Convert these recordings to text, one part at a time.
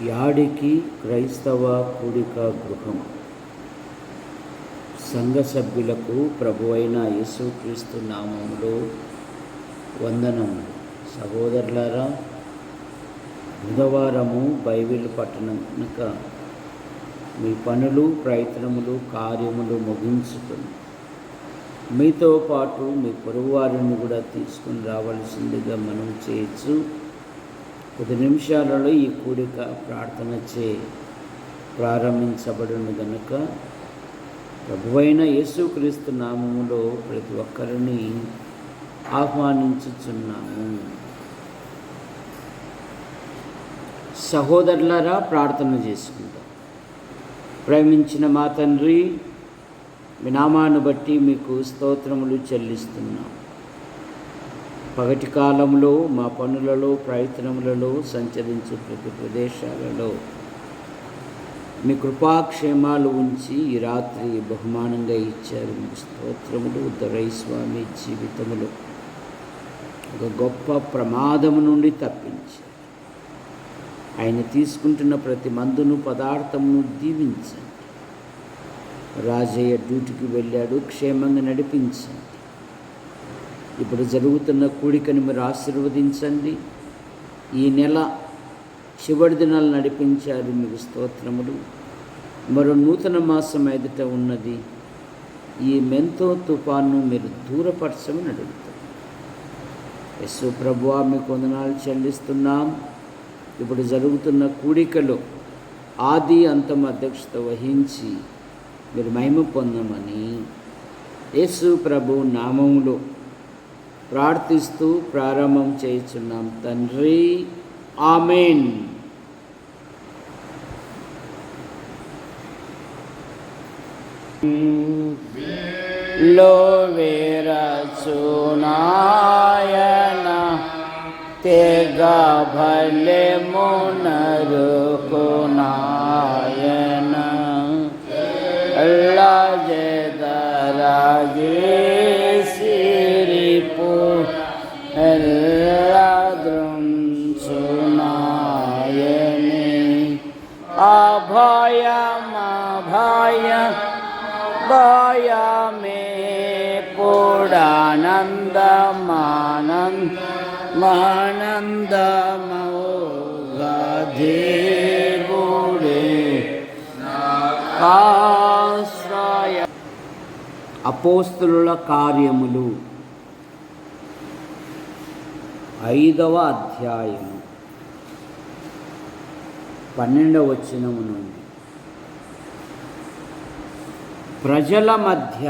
యాడికి క్రైస్తవ కూడిక గృహం సంఘ సభ్యులకు ప్రభువైన యేసుక్రీస్తు నామములో వందనములు. సహోదరులారా, బుధవారము బైబిల్ పట్టణం కనుక మీ పనులు, ప్రయత్నములు, కార్యములు ముగించుకొని మీతో పాటు మీ పొరుగువారిని కూడా తీసుకుని రావాల్సిందిగా మనం చేయొచ్చు. 10 నిమిషాలలో ఈ కూడిక ప్రార్థనచే ప్రారంభించబడును గనుక ప్రభువైన యేసుక్రీస్తు నామములో ప్రతి ఒక్కరిని ఆహ్వానించుచున్నాము. సహోదరులారా, ప్రార్థన చేసుకుందాం. ప్రేమించిన మా తండ్రి, మీ నామాన్ని బట్టి మీకు స్తోత్రములు చెల్లిస్తున్నాం. పగటి కాలంలో మా పనులలో, ప్రయత్నములలో సంచరించే ప్రతి ప్రదేశాలలో మీ కృపాక్షేమాలు ఉంచి ఈ రాత్రి బహుమానంగా ఇచ్చారు. మీ స్తోత్రములు. దొరై స్వామి జీవితములో ఒక గొప్ప ప్రమాదము నుండి తప్పించారు. ఆయన తీసుకుంటున్న ప్రతి మందును, పదార్థమును దీవించండి. రాజయ్య డ్యూటీకి వెళ్ళాడు, క్షేమంగా నడిపించండి. ఇప్పుడు జరుగుతున్న కూడికను మీరు ఆశీర్వదించండి. ఈ నెల చివరి దినాలు నడిపించారు, మీకు స్తోత్రములు. మరో నూతన మాసం ఎదుట ఉన్నది. ఈ మెంతో తుఫాను మీరు దూరపరచమని అడుగుతాం. యేసు ప్రభువా, మీకు వందనాలు చెల్లిస్తున్నాం. ఇప్పుడు జరుగుతున్న కూడికలో ఆది అంతం అధ్యక్షత వహించి మీరు మహిమ పొందమని యేసు ప్రభు నామములో ప్రార్థిస్తూ ప్రారంభం చేయుచున్నాం తండ్రి. ఆమేన్. లో వేరచునాయన తెగ భలే మునరుకునాయన లజదరాగే సిరిపు ఎల్లద్రుంచునాయని భయమే పుడానందమానందమౌగధేవుడే ఆశ్రయ. అపోస్తలుల కార్యములు 5వ అధ్యాయము 12వ వచనము నుండి, ప్రజల మధ్య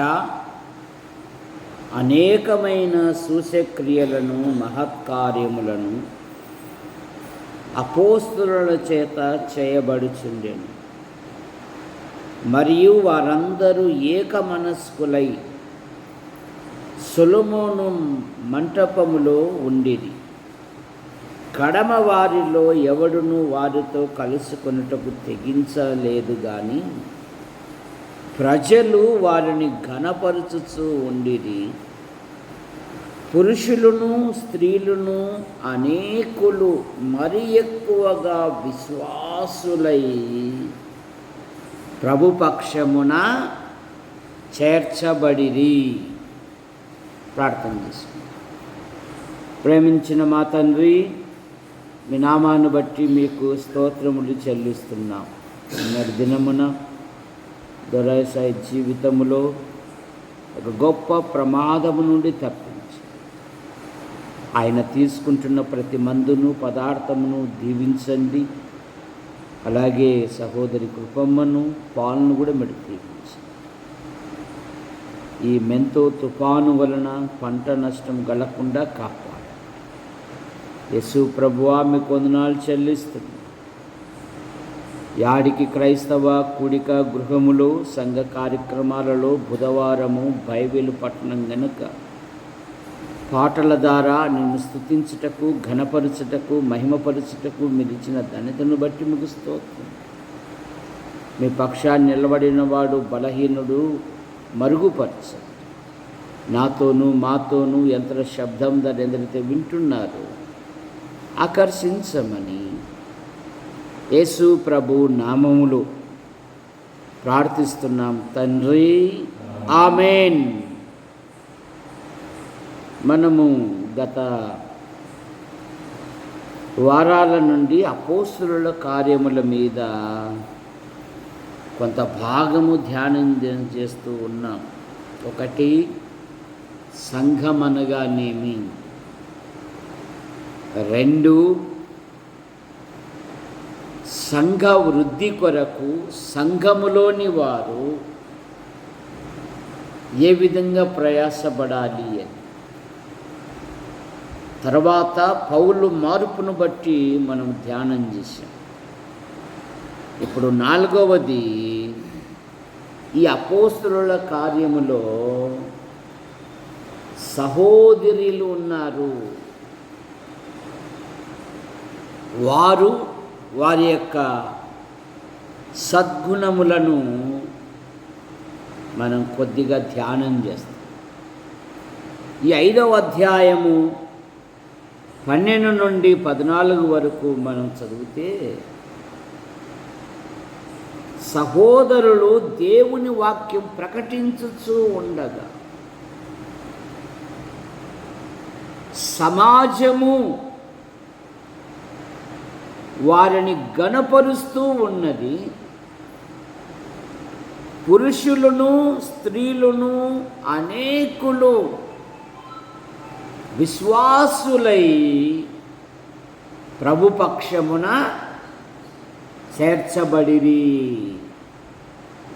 అనేకమైన సూచక్రియలను, మహత్కార్యములను అపోస్తలుల చేత చేయబడుచుండెను. మరియు వారందరూ ఏక మనస్కులై సొలొమోను మంటపములో ఉండిరి. కడమ వారిలో ఎవడును వారితో కలుసుకొనుటకు తెగించలేదు గాని ప్రజలు వారిని ఘనపరచుచూ ఉండిరి. పురుషులను, స్త్రీలను అనేకులు మరి ఎక్కువగా విశ్వాసులై ప్రభుపక్షమున చేర్చబడిరి. ప్రార్థన చేసుకుందాం. ప్రేమించిన మా తండ్రి, మీ నామాన్ని బట్టి మీకు స్తోత్రములు చెల్లిస్తున్నాం. నిన్నటి దినమున దొరైసాయి జీవితములో ఒక గొప్ప ప్రమాదము నుండి తప్పించి ఆయన తీసుకుంటున్న ప్రతి మందును, పదార్థమును దీవించండి. అలాగే సహోదరి కృపమ్మను, పాలను కూడా మీరు దీవించండి. ఈ మెంతో తుఫాను వలన పంట నష్టం కలగకుండా కాపాడు. యేసు ప్రభువా, మీకు వందనాలు చెల్లిస్తున్నాను. యాడికి క్రైస్తవ కూడిక గృహములో సంఘ కార్యక్రమాలలో బుధవారము బైబిల్ పట్టణం గనుక పాటల ద్వారా నిన్ను స్తుతించుటకు, ఘనపరచుటకు, మహిమపరచుటకు మీరు ఇచ్చిన ధన్యతను బట్టి మీకు స్తోత్రం. మీ పక్షాన్ని నిలబడిన వాడు బలహీనుడు మరుగుపరచండి. నాతోనూ మాతోనూ యంత్ర శబ్దం దాన్ని ఎందరైతే వింటున్నారో ఆకర్షించమని యేసు ప్రభు నామములో ప్రార్థిస్తున్నాం తండ్రి, ఆమేన్. మనము గత వారాల నుండి అపోస్తలుల కార్యముల మీద కొంత భాగము ధ్యానం చేస్తూ ఉన్నాం. ఒకటి, సంఘం అనగానేమి. 2, సంఘ వృద్ధి కొరకు సంఘములోని వారు ఏ విధంగా ప్రయాసపడాలి అని. తర్వాత పౌలు మార్పును బట్టి మనం ధ్యానం చేశాం. ఇప్పుడు 4వది, ఈ అపోస్తలుల కార్యములో సహోదరులు ఉన్నారు. వారి యొక్క సద్గుణములను మనం కొద్దిగా ధ్యానం చేస్తాం. ఈ 5వ అధ్యాయము 12 నుండి 14 వరకు మనం చదివితే, సహోదరులు దేవుని వాక్యం ప్రకటించుచూ ఉండగా సమాజము వారిని గణపరుస్తూ ఉన్నది. పురుషులను స్త్రీలను అనేకులు విశ్వాసులై ప్రభుపక్షమున చేర్చబడిరి.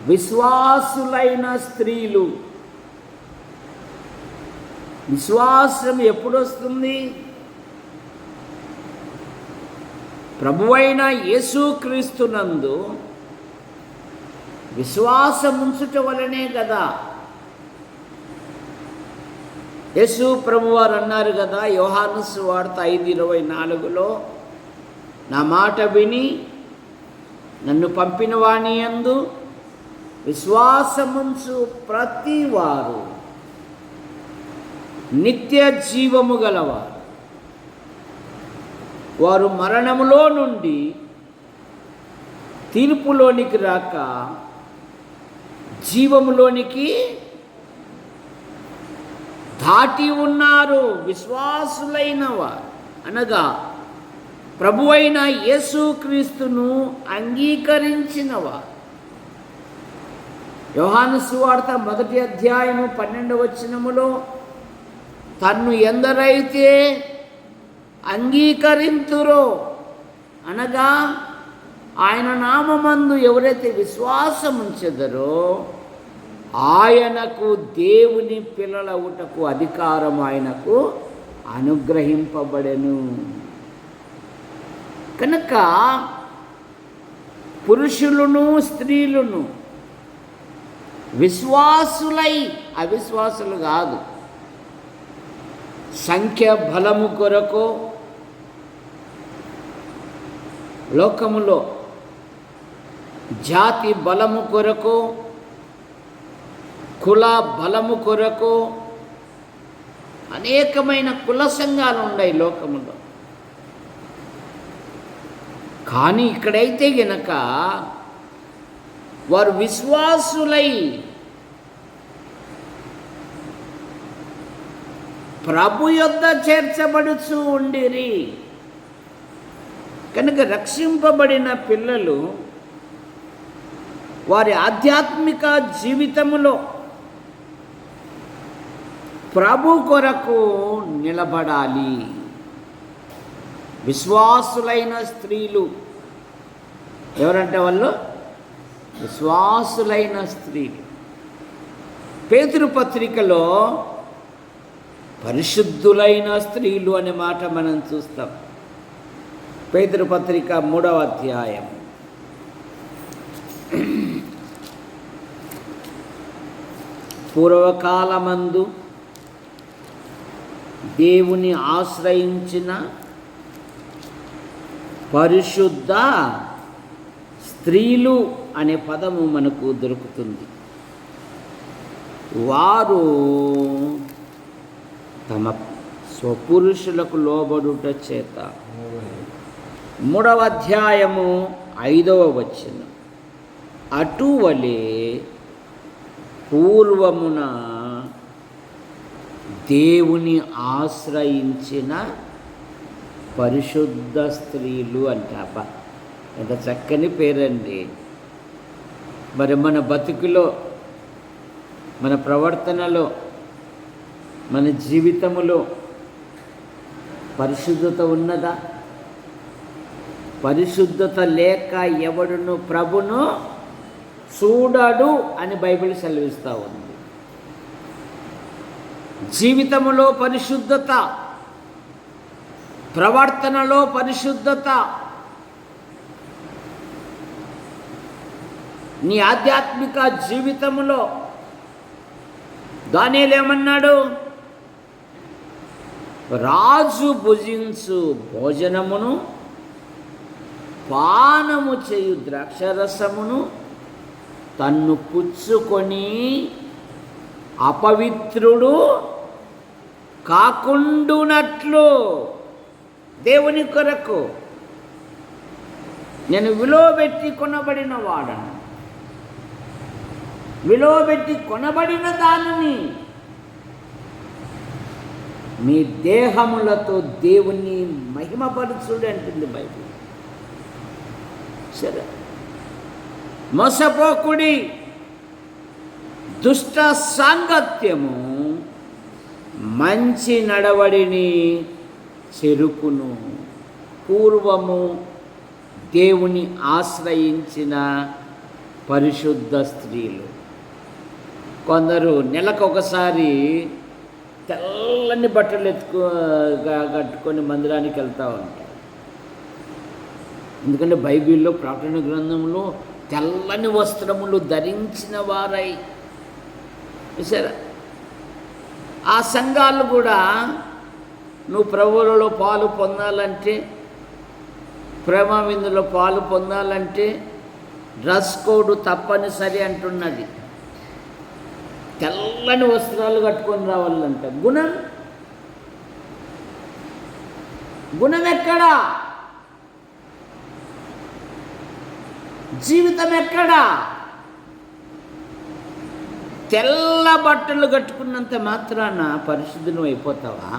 విశ్వాసులైన స్త్రీలు. విశ్వాసం ఎప్పుడు వస్తుంది? ప్రభువైన యేసుక్రీస్తునందు విశ్వాసముంచుట వలనే కదా. యేసు ప్రభువారు అన్నారు కదా, యోహాను సువార్త 5:24, నా మాట విని నన్ను పంపిన వాని యందు విశ్వాసముంచు ప్రతి వారు నిత్య జీవము గలవారు. వారు మరణములో నుండి తీర్పులోనికి రాక జీవములోనికి దాటి ఉన్నారు. విశ్వాసులైన వారు అనగా ప్రభువైన యేసుక్రీస్తును అంగీకరించిన వారు. యోహాను సువార్త 1వ అధ్యాయము 12వ వచనములో, తన్ను ఎందరైతే అంగీకరింతురో అనగా ఆయన నామమందు ఎవరైతే విశ్వాసం ఉంచెదరో ఆయనకు దేవుని పిల్లలవుటకు అధికారం ఆయనకు అనుగ్రహింపబడెను. కనుక పురుషులను స్త్రీలను విశ్వాసులై, అవిశ్వాసులు కాదు, సంఖ్య బలము కొరకు లోకములో జాతి బలము కొరకు, కుల బలము కొరకు అనేకమైన కుల సంఘాలు ఉన్నాయి లోకములో. కానీ ఇక్కడైతే గనక వారు విశ్వాసులై ప్రభు యొద్ద చేర్చబడుచు ఉండిరి. కనుక రక్షింపబడిన పిల్లలు వారి ఆధ్యాత్మిక జీవితములో ప్రభు కొరకు నిలబడాలి. విశ్వాసులైన స్త్రీలు ఎవరంటే వాళ్ళు విశ్వాసులైన స్త్రీలు. పేతురు పత్రికలో పరిశుద్ధులైన స్త్రీలు అనే మాట మనం చూస్తాం. పేతురు పత్రిక 3వ అధ్యాయం పూర్వకాలమందు దేవుని ఆశ్రయించిన పరిశుద్ధ స్త్రీలు అనే పదము మనకు దొరుకుతుంది. వారు తమ స్వపురుషులకు లోబడుట చేత 3వ అధ్యాయము 5వ వచనం, అటువలే పూర్వమున దేవుని ఆశ్రయించిన పరిశుద్ధ స్త్రీలు అంటాపా. ఎంత చక్కని పేరండి. మరి మన బతుకులో, మన ప్రవర్తనలో, మన జీవితములో పరిశుద్ధత ఉన్నదా? పరిశుద్ధత లేక ఎవడును ప్రభును చూడడు అని బైబిల్ సెలవిస్తూ ఉంది. జీవితములో పరిశుద్ధత, ప్రవర్తనలో పరిశుద్ధత, నీ ఆధ్యాత్మిక జీవితములో దానియేలు ఏమన్నాడు? రాజు భుజించు భోజనమును పానము చేయు ద్రాక్షరసమును తన్ను పుచ్చుకొని అపవిత్రుడు కాకుండునట్లు దేవుని కొరకు నేను విలువబెట్టి కొనబడిన వాడను, విలువబెట్టి కొనబడిన దానిని మీ దేహములతో దేవుని మహిమపరచుడు అంటుంది బైబిల్. సరే, మోసపోకుడి, దుష్ట సాంగత్యము మంచి నడవడిని చెరుపును. పూర్వము దేవుని ఆశ్రయించిన పరిశుద్ధ స్త్రీలు. కొందరు నెలకొకసారి తెల్లని బట్టలు కట్టుకొని మందిరానికి వెళ్తూ ఉంటారు. ఎందుకంటే బైబిల్లో ప్రకటన గ్రంథంలో తెల్లని వస్త్రములు ధరించిన వారై చూసారా. ఆ సంఘాలు కూడా నువ్వు ప్రభువులలో పాలు పొందాలంటే, ప్రేమ విందులో పాలు పొందాలంటే డ్రెస్ కోడ్ తప్పనిసరి అంటున్నది. తెల్లని వస్త్రాలు కట్టుకొని రావాలంట. గుణం ఎక్కడా? జీవితం ఎక్కడా? తెల్ల బట్టలు కట్టుకున్నంత మాత్రాన పరిశుద్ధులు అయిపోతావా?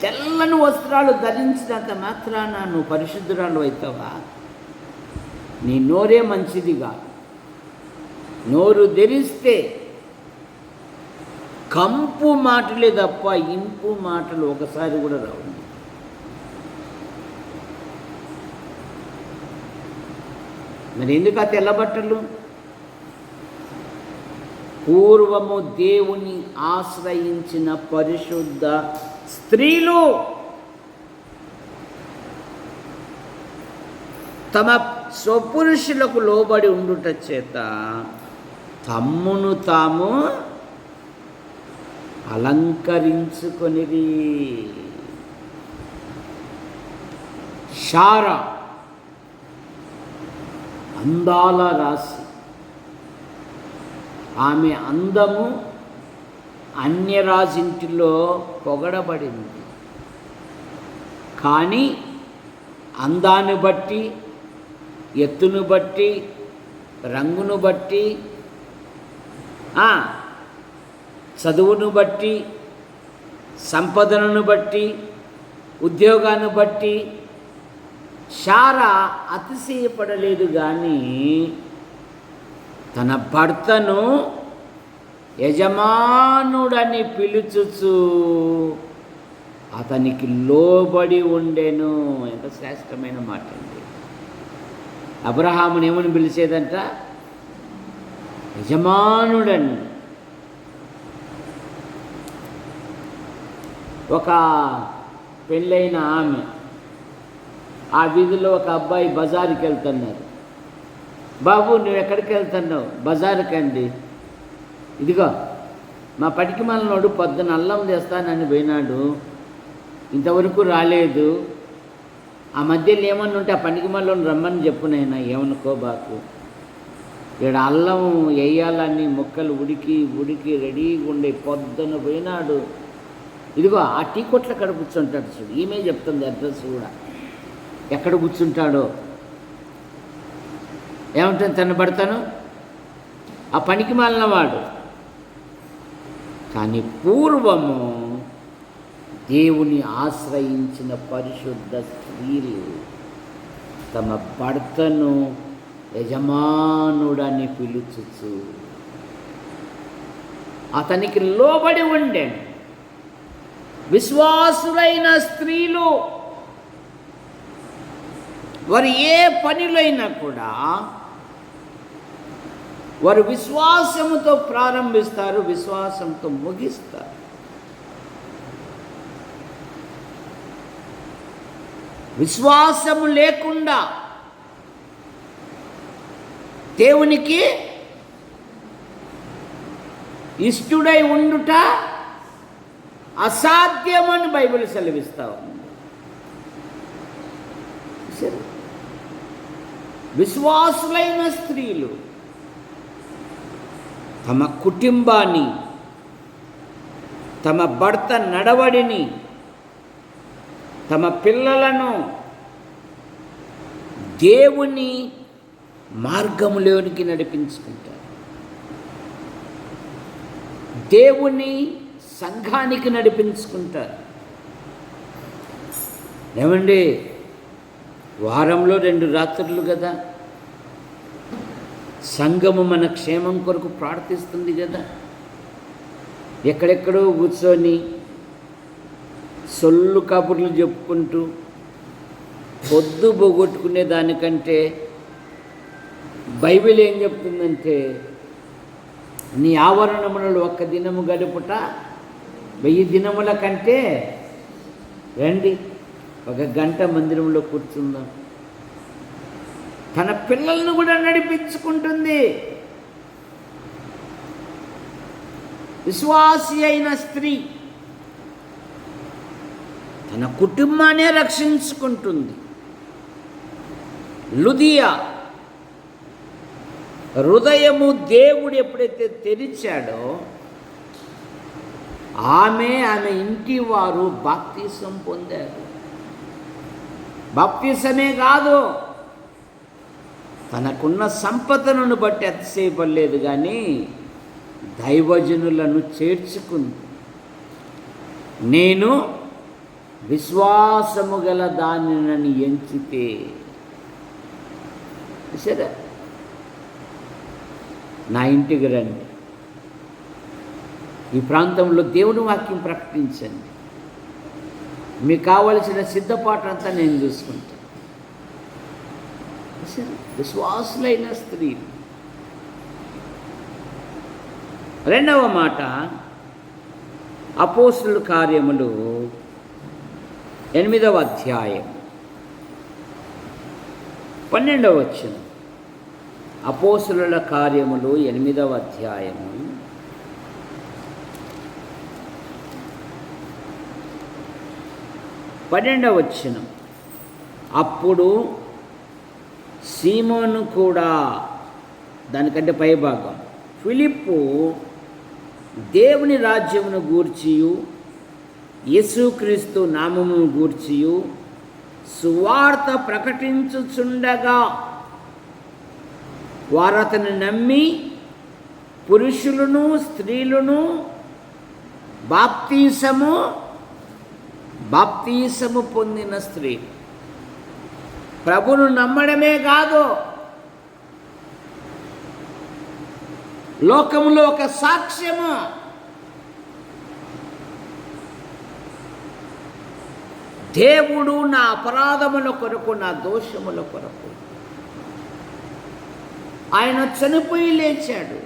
తెల్లని వస్త్రాలు ధరించినంత మాత్రాన నువ్వు పరిశుద్ధురాలు అవుతావా? నీ నోరే మంచిదిగా. నోరు తెరిస్తే కంపు మాటలే తప్ప ఇంపు మాటలు ఒకసారి కూడా రావు. మరి ఎందుకు ఆ తెల్లబట్టలు? పూర్వము దేవుని ఆశ్రయించిన పరిశుద్ధ స్త్రీలు తమ స్వపురుషులకు లోబడి ఉండుట చేత తమ్మును తాము అలంకరించుకొనిరి. శారా అందాల రాశి. ఆమె అందము అన్యరాజింటిలో పొగడబడింది. కానీ అందాన్ని బట్టి, ఎత్తును బట్టి, రంగును బట్టి, చదువును బట్టి, సంపదను బట్టి, ఉద్యోగాన్ని బట్టి శారా అతిశయపడలేదు. కానీ తన భర్తను యజమానుడని పిలుచుచు అతనికి లోబడి ఉండెను. ఎంత శ్రేష్టమైన మాట అండి. అబ్రహాముని ఏమని పిలిచేదంట? యజమానుడని. ఒక పెళ్ళైన ఆమె, ఆ వీధిలో ఒక అబ్బాయి బజారుకి వెళ్తున్నారు. బాబు నువ్వు ఎక్కడికి వెళ్తున్నావు? బజారుకి అండి. ఇదిగో మా పటికి మనలోడు పొద్దున అల్లం తెస్తానని పోయినాడు, ఇంతవరకు రాలేదు. ఆ మధ్యలో ఏమన్నా ఉంటే ఆ పనికి మనలోని రమ్మని చెప్పునైనా, ఏమనుకో బాకు. ఇక్కడ అల్లం వేయాలని ముక్కలు ఉడికి రెడీగా ఉండే పొద్దున పోయినాడు. ఇదిగో ఆ టీ కొట్ల అక్కడ కూర్చుంటాడు చూడు. ఈమె చెప్తుంది అడ్రస్ కూడా, ఎక్కడ కూర్చుంటాడో. ఏమంటుంది తను పడతాను, ఆ పనికి మాలినవాడు. కానీ పూర్వము దేవుని ఆశ్రయించిన పరిశుద్ధ స్త్రీలు తమ భర్తను యజమానుడని పిలుచుచు అతనికి లోబడి ఉండే విశ్వాసులైన స్త్రీలు. వారు ఏ పనిలో అయినా కూడా వారు విశ్వాసముతో ప్రారంభిస్తారు, విశ్వాసంతో ముగిస్తారు. విశ్వాసము లేకుండా దేవునికి ఇష్టుడై ఉండుట అసాధ్యమని బైబిల్ సెలవిస్తా ఉంది. విశ్వాసులైన స్త్రీలు తమ కుటుంబాన్ని, తమ భర్త నడవడిని, తమ పిల్లలను దేవుని మార్గములోనికి నడిపించుకుంటారు. దేవుని సంఘానికి నడిపించుకుంటారు. ఏమండి, వారంలో 2 రాత్రులు కదా, సంఘము మన క్షేమం కొరకు ప్రార్థిస్తుంది కదా. ఎక్కడెక్కడో కూర్చొని సొల్లు కబుర్లు చెప్పుకుంటూ పొద్దు పోగొట్టుకునే దానికంటే బైబిల్ ఏం చెప్తుందంటే, నీ ఆవరణములలో 1 దినము గడుపుట 1000 దినముల కంటే రండి 1 గంట మందిరంలో కూర్చుందాం. తన పిల్లలను కూడా నడిపించుకుంటుంది. విశ్వాసి అయిన స్త్రీ తన కుటుంబాన్నే రక్షించుకుంటుంది. లుదియా హృదయము దేవుడు ఎప్పుడైతే తెరిచాడో ఆమె ఇంటి వారు బాప్తిసం పొందారు. బాప్తిసమే కాదు, తనకున్న సంపదను బట్టి అతిశయపడలేదు, కానీ దైవజనులను చేర్చుకుంది. నేను విశ్వాసము గల దానిని ఎంచితే, సరే నా ఇంటికి రండి, ఈ ప్రాంతంలో దేవుని వాక్యం ప్రకటించండి, మీకు కావలసిన సిద్ధపాటు అంతా నేను చూసుకుంటాను. విశ్వాసులైన స్త్రీలు. రెండవ మాట, అపోస్తుల కార్యములు 8వ అధ్యాయం 12వ వచనం. అపోస్తుల కార్యములు 8వ అధ్యాయము 12వ వచనం. అప్పుడు సీమోను కూడా, దానికంటే పైభాగం, ఫిలిప్పు దేవుని రాజ్యమును గూర్చియు యేసుక్రీస్తు నామమును గూర్చియు సువార్త ప్రకటించుచుండగా వారు అతన్ని నమ్మి పురుషులను స్త్రీలను బాప్తీసము పొందిన స్త్రీ. ప్రభును నమ్మడమే కాదు, లోకములో ఒక సాక్ష్యము. దేవుడు నా అపరాధముల కొరకు, నా దోషముల కొరకు ఆయన చనిపోయి లేచాడు.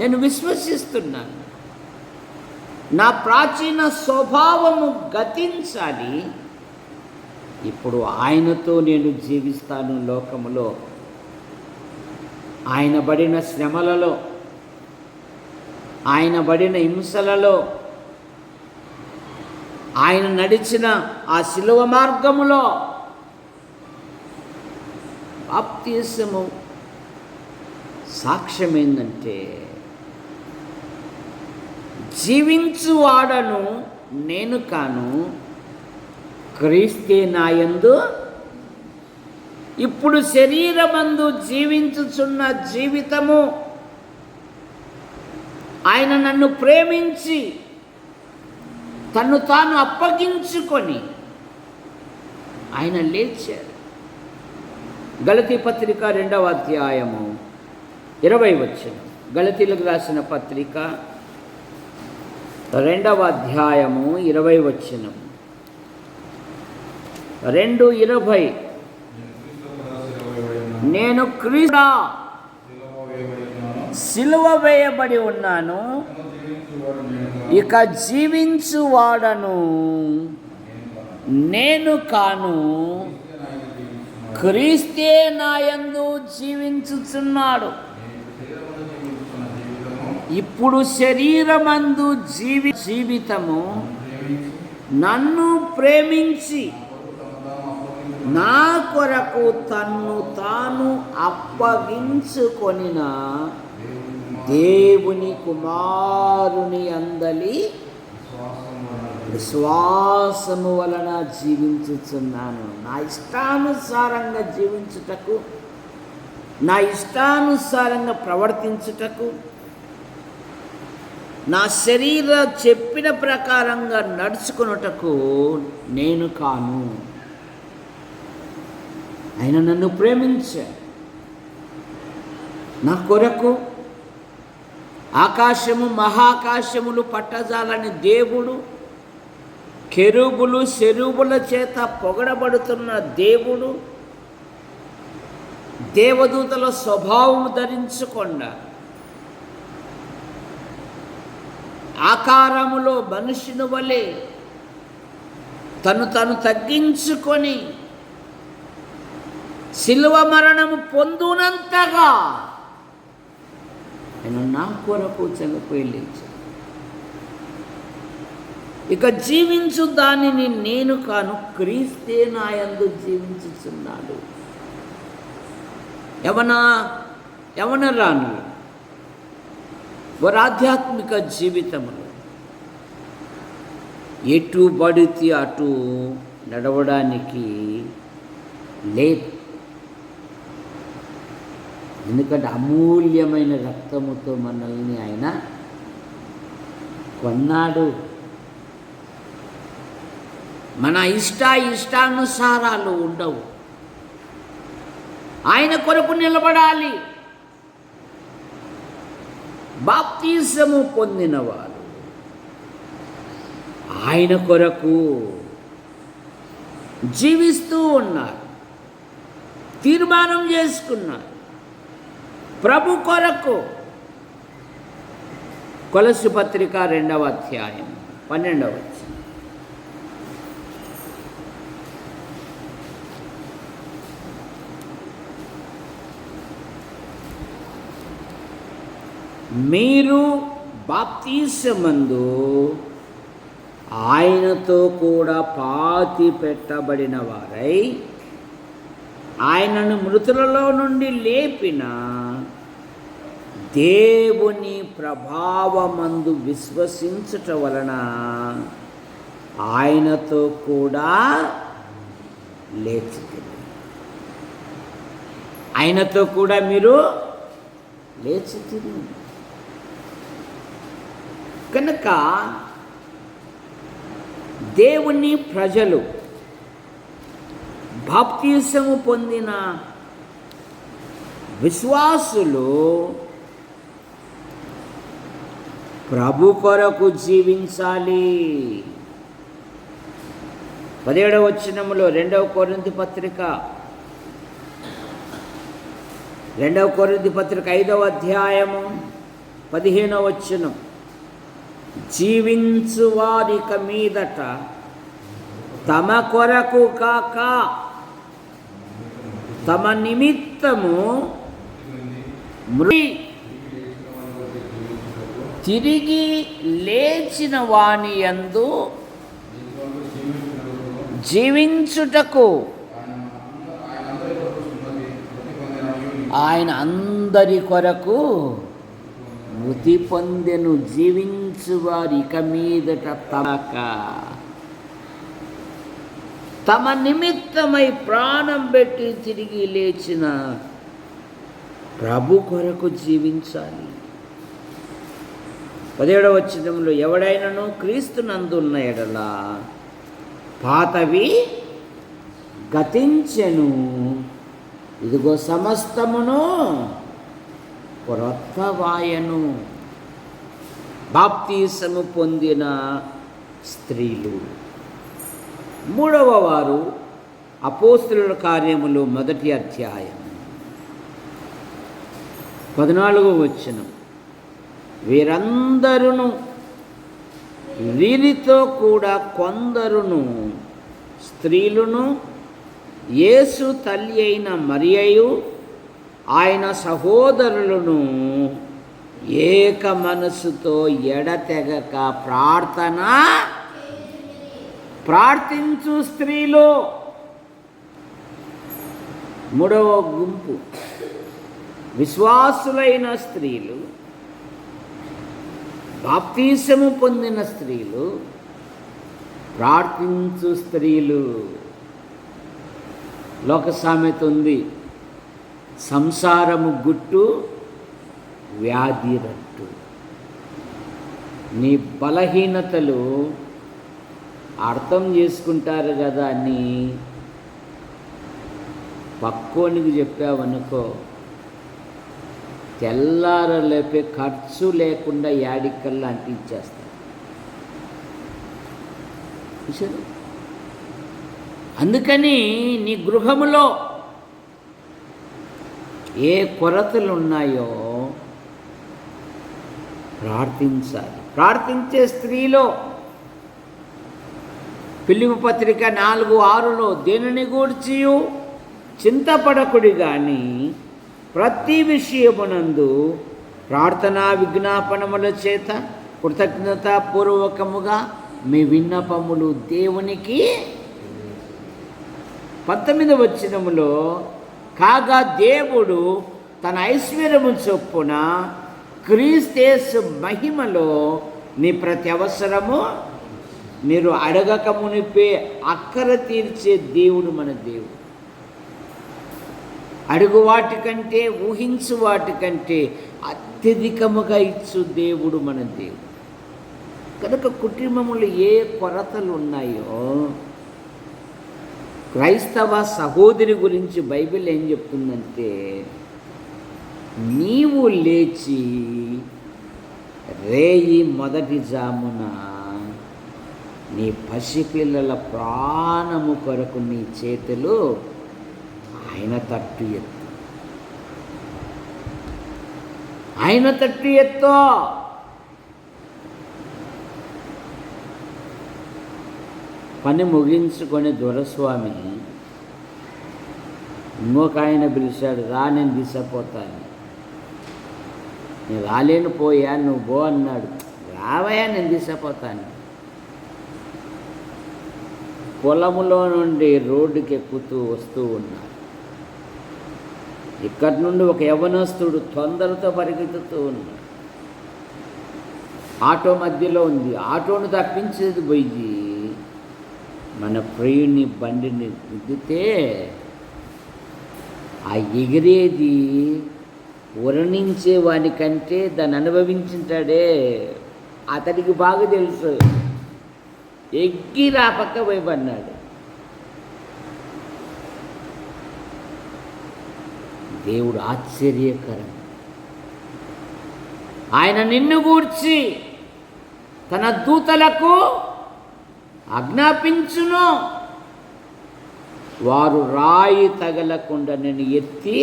నేను విశ్వసిస్తున్నాను. నా ప్రాచీన స్వభావము గతించాలి. ఇప్పుడు ఆయనతో నేను జీవిస్తాను లోకములో. ఆయన పడిన శ్రమలలో, ఆయన పడిన హింసలలో, ఆయన నడిచిన ఆ శిలువ మార్గములో బాప్తిసము సాక్ష్యం ఏంటంటే, జీవించువాడను నేను కాను, క్రీస్తే నాయందు. ఇప్పుడు శరీరమందు జీవించుచున్న జీవితము ఆయన నన్ను ప్రేమించి తన్ను తాను అప్పగించుకొని ఆయన లేచారు. గలతీ పత్రిక 2వ అధ్యాయము 20 వచనం. గలతీలకు రాసిన పత్రిక 2వ అధ్యాయము 20 వచనం. 2:20. నేను క్రీస్తు సిలువ వేయబడి ఉన్నాను, ఇక జీవించువాడను నేను కాను, క్రీస్తే నాయందు జీవించుచున్నాడు. ఇప్పుడు శరీరమందు జీవితము నన్ను ప్రేమించి నా కొరకు తన్ను తాను అప్పగించుకొనిన దేవుని కుమారుని అందలి విశ్వాసము వలన జీవించుచున్నాను. నా ఇష్టానుసారంగా జీవించుటకు, నా ఇష్టానుసారంగా ప్రవర్తించుటకు, నా శరీర చెప్పిన ప్రకారంగా నడుచుకున్నటకు నేను కాను. ఆయన నన్ను ప్రేమించాడు. నా కొరకు ఆకాశము మహాకాశములు పట్టజాలని దేవుడు, కెరూబులు శరూబుల చేత పొగడబడుతున్న దేవుడు, దేవదూతల స్వభావము ధరించకుండా ఆకారములో మనుషుని వలె తను తగ్గించుకొని శిలువ మరణము పొందునంతగా ఆయన నా కొరకు చనిపోయి లేచాడు. ఇక జీవించు దానిని నేను కాను, క్రీస్తే నాయందు జీవించుచున్నాడు. యవనరాను వారి ఆధ్యాత్మిక జీవితంలో ఎటు పడితే అటు నడవడానికి లేదు. ఎందుకంటే అమూల్యమైన రక్తముతో మనల్ని ఆయన కొన్నాడు. మన ఇష్టానుసారాలు ఉండవు. ఆయన కొరకు నిలబడాలి. బాప్తిసము పొందినవారు ఆయన కొరకు జీవిస్తూ ఉన్నారు, తీర్మానం చేసుకున్నారు. ప్రభు కొరకు. కొలస్సీ పత్రిక 2వ అధ్యాయం 12వ వచనం. మీరు బాప్తిసమందు ఆయనతో కూడా పాతి పెట్టబడిన వారై ఆయనను మృతులలో నుండి లేపిన దేవుని ప్రభావమందు విశ్వసించుట వలన ఆయనతో కూడా లేచితిరి. ఆయనతో కూడా మీరు లేచితిరి. కనుక దేవుని ప్రజలు, బాప్తిసము పొందిన విశ్వాసులు ప్రభు కొరకు జీవించాలి. 17వ వచనములో 2వ కొరింథీ పత్రిక 5వ అధ్యాయము 15వ వచనం. జీవించువారిక మీదట తమ కొరకు కాక తమ నిమిత్తము తిరిగి లేచిన వాని యందు జీవించుటకు ఆయన అందరి కొరకు మృతి పొందెను. జీవించువారు ఇక మీదట తమ నిమిత్తమై ప్రాణం పెట్టి తిరిగి లేచిన ప్రభు కొరకు జీవించాలి. 17వ వచనంలో ఎవడైనను క్రీస్తునందున్న ఎడల పాతవి గతించెను, ఇదిగో సమస్తమును క్రొత్తవాయను. బాప్తీసము పొందిన స్త్రీలు. 3వ వారు అపోస్తలుల కార్యములు 1వ అధ్యాయం 14వ వచనం. వీరందరూ వీరితో కూడా కొందరును స్త్రీలను యేసు తల్లి అయిన మరియయు ఆయన సహోదరులను ఏక మనసుతో ఎడతెగక ప్రార్థించు స్త్రీలు. 3వ గుంపు విశ్వాసులైన స్త్రీలు, బాప్తీసము పొందిన స్త్రీలు, ప్రార్థించు స్త్రీలు. లోక సామెత ఉంది, సంసారము గుట్టు వ్యాధి రట్టు. నీ బలహీనతలు అర్థం చేసుకుంటారు కదా అని పక్కోనికి చెప్పావనుకో, తెల్లారలేపే ఖర్చు లేకుండా యాడికల్లా అంటించేస్తాడు. చూసారు? అందుకని నీ గృహములో ఏ కొరతలు ఉన్నాయో ప్రార్థించాలి. ప్రార్థించే స్త్రీలో ఫిలిప్పీ పత్రిక 4:6 దేనిని గూర్చి చింతపడకుడి గాని ప్రతి విషయమునందు ప్రార్థనా విజ్ఞాపనముల చేత కృతజ్ఞతాపూర్వకముగా మీ విన్నపములు దేవునికి. 19వ వచనములో కాగా దేవుడు తన ఐశ్వర్యము చొప్పున క్రీస్తు మహిమలో నీ ప్రతి అవసరము మీరు అడగక మునిపే అక్కర తీర్చే దేవుడు మన దేవుడు. అడుగు వాటికంటే ఊహించు వాటికంటే అత్యధికముగా ఇచ్చు దేవుడు మన దేవుడు. కనుక కుటుంబములు ఏ కొరతలు ఉన్నాయో, క్రైస్తవ సహోదరి గురించి బైబిల్ ఏం చెప్తుందంటే, నీవు లేచి రేయి మొదటి జామున నీ పసిపిల్లల ప్రాణము కొరకు నీ చేతులు ఆయన తట్టు ఎత్తు, ఆయన తట్టు ఎత్తో. పని ముగించుకొని దొరస్వామి ఇంకొక ఆయన పిలిచాడు, రా నేను తీసుకుపోతాను. నేను రాలేను, పోయా నువ్వు పో అన్నాడు. రావయా నేను తీసుకుపోతాను. పొలములో నుండి రోడ్డుకి ఎక్కుతూ వస్తూ ఉన్నాడు. ఇక్కడి నుండి ఒక యవ్వనస్తుడు తొందరతో పరిగెత్తుతూ ఉన్నాడు. ఆటో మధ్యలో ఉంది. ఆటోను తప్పించేది పోయి మన ప్రియుని బండిని గుద్దితే ఆ ఎగిరేది వర్ణించే వానికంటే దాన్ని అనుభవించుంటాడే అతడికి బాగా తెలుసు. ఎగ్గిరా పక్క పోయబడినాడు. దేవుడు ఆశ్చర్యకరం. ఆయన నిన్ను గూర్చి తన దూతలకు ఆజ్ఞాపించును, వారు రాయి తగలకుండా నేను ఎత్తి.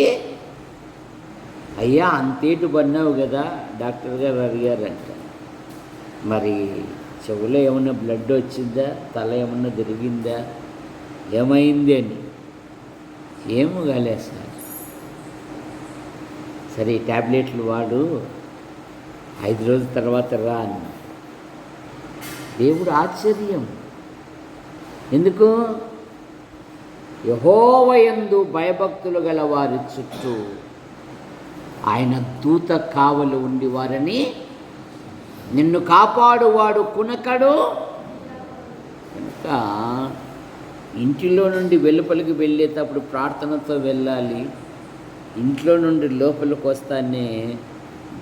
అయ్యా అంతేటు పడినావు కదా, డాక్టర్ గారు అడిగారంట. మరి చెవులో ఏమన్నా బ్లడ్ వచ్చిందా, తల ఏమన్నా తిరిగిందా, ఏమైంది అని. ఏమో కాలేదు సార్. సరే ట్యాబ్లెట్లు వాడు, 5 రోజుల తర్వాత రా అన్న. దేవుడు ఆశ్చర్యం. ఎందుకు? యెహోవాయందు భయభక్తులు గల వారి చుట్టూ ఆయన దూత కావలు ఉండి వారిని నిన్ను కాపాడువాడు కునకడు. కనుక ఇంటిలో నుండి వెలుపలికి వెళ్ళేటప్పుడు ప్రార్థనతో వెళ్ళాలి. ఇంట్లో నుండి లోపలికి వస్తానే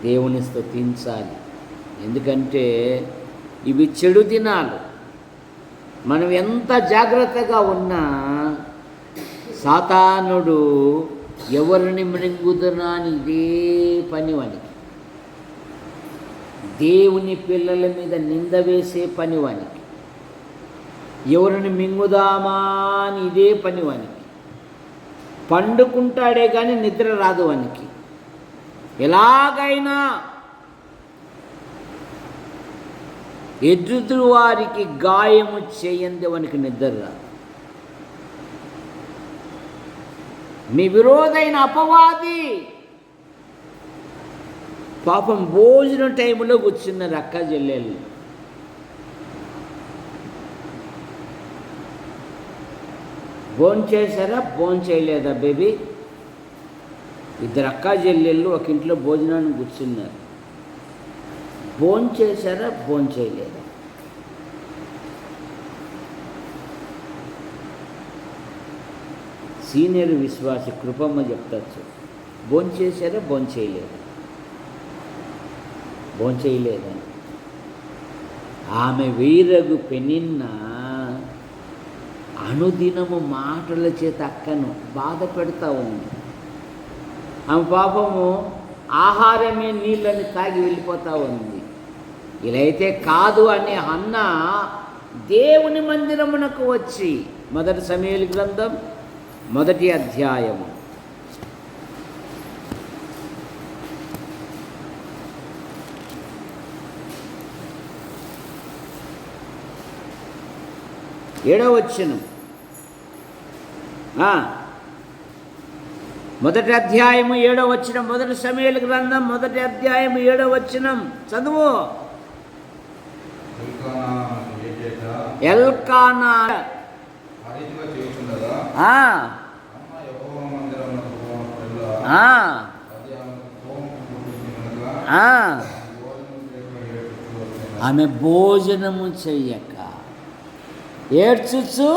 దేవుని స్తుతించాలి. ఎందుకంటే ఇవి చెడు దినాలు. మనం ఎంత జాగ్రత్తగా ఉన్నా సాతానుడు ఎవరిని మృంగుదునా అని ఇదే పని వానికి. దేవుని పిల్లల మీద నింద వేసే పని వానికి. ఎవరిని మింగుదామా అని ఇదే పని వానికి. పండుకుంటాడే కానీ నిద్ర రాదు వానికి. ఎలాగైనా ఎదుటి వారికి గాయము చేయంది వానికి నిద్ర రాదు. మీ విరోధైన అపవాది పాపం భోజనం టైంలో కూర్చున్నారు అక్క చెల్లెళ్ళు. భోంచేశారా భోంచేయలేదా బేబీ? ఇద్దరు అక్క చెల్లెళ్ళు ఒక ఇంట్లో భోజనాన్ని కూర్చున్నారు. భోంచేశారా భోంచేయలేదా? సీనియర్ విశ్వాసి కృపమ్మ చెప్తాచ్చు. భోంచేశారా భోంచేయలేదా? భోంచేయలేదా? ఆమె వీరగు పెనిన్న అనుదినము మాటల చేత అక్కను బాధ పెడతా ఉంది. ఆమె పాపము ఆహారమే నీళ్ళని తాగి వెళ్ళిపోతూ ఉంది. ఇలా అయితే కాదు అనే అన్న దేవుని మందిరమునకు వచ్చి, 1 సమూయేలు గ్రంథం 1వ అధ్యాయము 7వ వచనం. 1వ అధ్యాయము 7వ వచనం. 1 సమూయేలు గ్రంథం 1వ అధ్యాయము 7వ వచనం చదువు. ఎల్కానా ఆమె భోజనము చెయ్యక ఏడ్చుచు,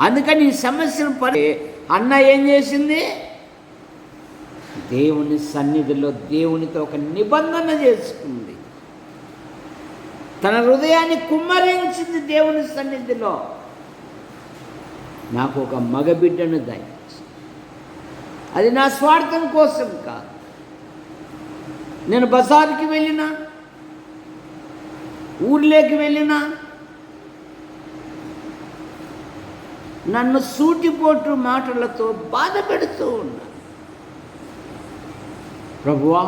అందుకని ఈ సమస్యను అన్న ఏం చేసింది? దేవుని సన్నిధిలో దేవునితో ఒక నిబంధన చేసుకుంది. తన హృదయాన్ని కుమ్మరించింది దేవుని సన్నిధిలో. నాకు ఒక మగబిడ్డను దయచేసి, అది నా స్వార్థం కోసం కాదు. నేను బజార్కి వెళ్ళినా, ఊర్లోకి వెళ్ళినా నన్ను సూటిపోటు మాటలతో బాధ పెడుతూ ఉన్నా. ప్రభువా,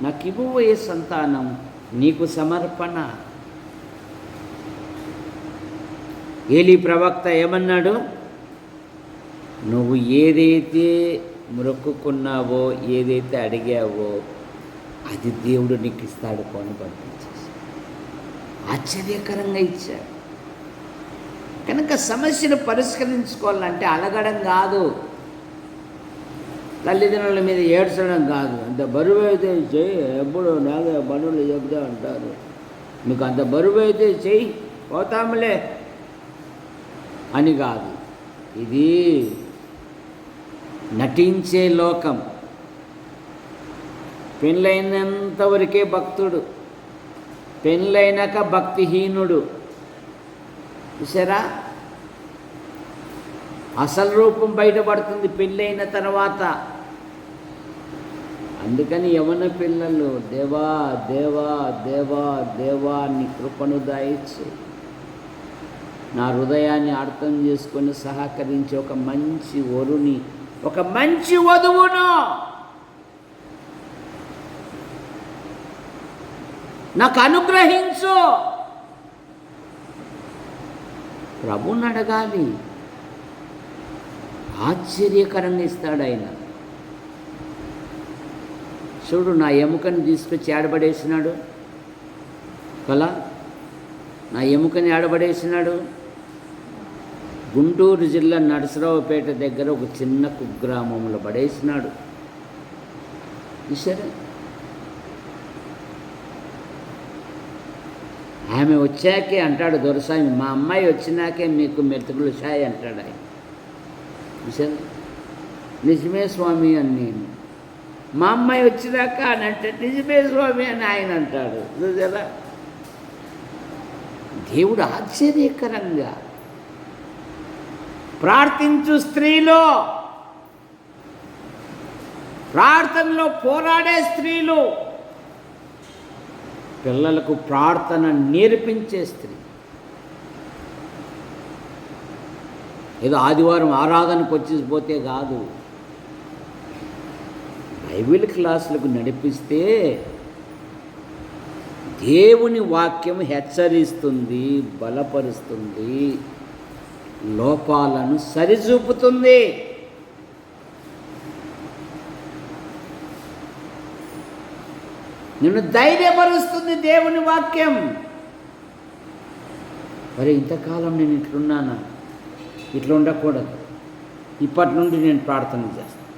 నాకు ఇవ్వబోయే సంతానం నీకు సమర్పణ. ఏలీ ప్రవక్త ఏమన్నాడు? నువ్వు ఏదైతే మొక్కుకున్నావో, ఏదైతే అడిగావో అది దేవుడు నీకు ఇస్తాడు కొని పంపించేసి. ఆశ్చర్యకరంగా ఇచ్చాడు. కనుక సమస్యను పరిష్కరించుకోవాలంటే అలగడం కాదు, తల్లిదండ్రుల మీద ఏడ్చడం కాదు. అంత బరువు అయితే చెయ్యి, ఎప్పుడు నాగే పనులు చెబుతా అంటారు. నీకు అంత బరువు అయితే చెయ్యి, పోతాములే అని కాదు. ఇది నటించే లోకం. పెళ్ళైనంతవరకే భక్తుడు, పెళ్ళైనాక భక్తిహీనుడు. చూసారా? అసలు రూపం బయటపడుతుంది పెళ్ళైన తర్వాత. అందుకని యవన పిల్లలు దేవా దేవా దేవా దేవా నీ కృపను దయచే, నా హృదయాన్ని అర్థం చేసుకొని సహకరించి ఒక మంచి వరుని, ఒక మంచి వధువును నాకు అనుగ్రహించు. ప్రభుని అడగాలి, ఆశ్చర్యకరంగా ఇస్తాడు ఆయన. చూడు, నా ఎముకని తీసుకొచ్చి ఆడబడేసినాడు కదా, నా ఎముకని ఆడబడేసినాడు. గుంటూరు జిల్లా నరసరావుపేట దగ్గర ఒక చిన్న కుగ్రామంలో పడేసినాడు. సరే, ఆమె వచ్చాకే అంటాడు దొరస్వామి, మా అమ్మాయి వచ్చినాకే మీకు మెతుకులు షాయి అంటాడు ఆయన. చూసారు, నిజమే స్వామి అని నేను, మా అమ్మాయి వచ్చినాక అని అంటే నిజమే స్వామి అని ఆయన అంటాడు. చూసారా, దేవుడు ఆశ్చర్యకరంగా ప్రార్థించు స్త్రీలో, ప్రార్థనలో పోరాడే స్త్రీలు, పిల్లలకు ప్రార్థన నేర్పించే స్త్రీ. ఏదో ఆదివారం ఆరాధనకు వచ్చేసిపోతే కాదు, బైబిల్ క్లాసులకు నడిపిస్తే దేవుని వాక్యం హెచ్చరిస్తుంది, బలపరుస్తుంది, లోపాలను సరిచూపుతుంది. నిన్ను ధైర్యపరుస్తుంది దేవుని వాక్యం. మరి ఇంతకాలం నేను ఇట్లున్నానా, ఇట్లా ఉండకూడదు, ఇప్పటి నుండి నేను ప్రార్థన చేస్తాను,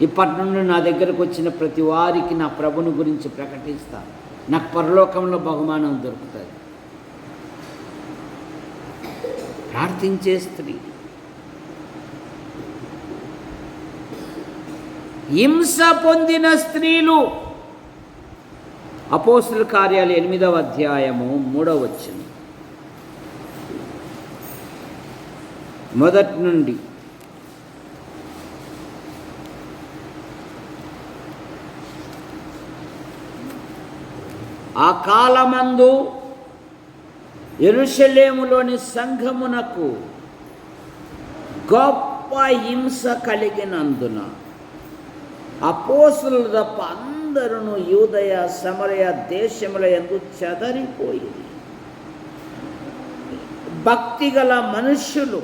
ఇప్పటి నుండి నా దగ్గరకు వచ్చిన ప్రతి వారికి నా ప్రభుని గురించి ప్రకటిస్తాను, నాకు పరలోకంలో బహుమానం దొరుకుతుంది. ప్రార్థించే స్త్రీ. హింస పొందిన స్త్రీలు. అపోస్తుల కార్యాలు 8వ అధ్యాయము 3వ వచనం మొదటి నుండి. ఆ కాలమందు యెరూషలేములోని సంఘమునకు గొప్ప హింస కలిగినందున అపోస్తలులు తప్ప అందరూ యూదయ సమరయ దేశముల యందు చెదరిపోయి, భక్తిగల మనుష్యులు